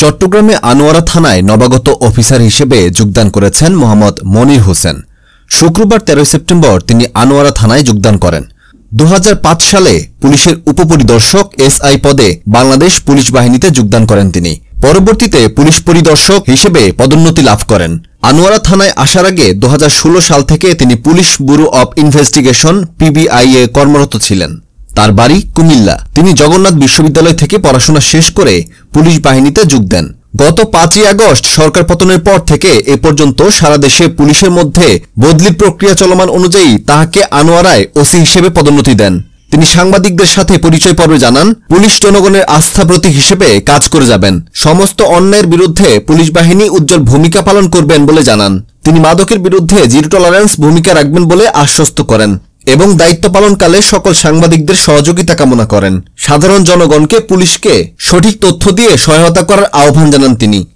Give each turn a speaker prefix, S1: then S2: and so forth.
S1: চট্টগ্রামে আনোয়ারা থানায় নবাগত অফিসার হিসেবে যোগদান করেছেন মোহাম্মদ মনির হোসেন। শুক্রবার 13 সেপ্টেম্বর তিনি আনোয়ারা থানায় যোগদান করেন। 2005 সালে পুলিশের উপপরিদর্শক এসআই পদে বাংলাদেশ পুলিশ বাহিনীতে যোগদান করেন তিনি। পরবর্তীতে পুলিশ পরিদর্শক হিসেবে পদোন্নতি লাভ করেন। আনোয়ারা থানায় আসার আগে 2016 সাল থেকে তিনি police bureau of investigation PBI এ কর্মরত ছিলেন। তার বাড়ি কুমিল্লা। তিনি জগন্নাথ বিশ্ববিদ্যালয় থেকে পড়াশোনা শেষ করে পুলিশ বাহিনীতে যোগ দেন। গত 5ই আগস্ট সরকার পতনের পর থেকে এ পর্যন্ত সারা দেশে পুলিশের মধ্যে বদলির প্রক্রিয়া চলমান অনুযায়ী তাহাকে আনোয়ারায় ওসি হিসেবে পদোন্নতি দেন। তিনি সাংবাদিকদের সাথে পরিচয় পর্বে জানান, পুলিশ জনগণের আস্থা প্রতীক হিসেবে কাজ করে যাবেন। সমস্ত অন্যায়ের বিরুদ্ধে পুলিশ বাহিনী উজ্জ্বল ভূমিকা পালন করবেন বলে জানান। তিনি মাদকের বিরুদ্ধে জিরো টলারেন্স ভূমিকা রাখবেন বলে আশ্বস্ত করেন এবং দায়িত্ব পালনকালে সকল সাংবাদিকদের সহযোগিতা কামনা করেন। সাধারণ জনগণকে পুলিশকে সঠিক তথ্য দিয়ে সহায়তা করার আহ্বান জানান তিনি।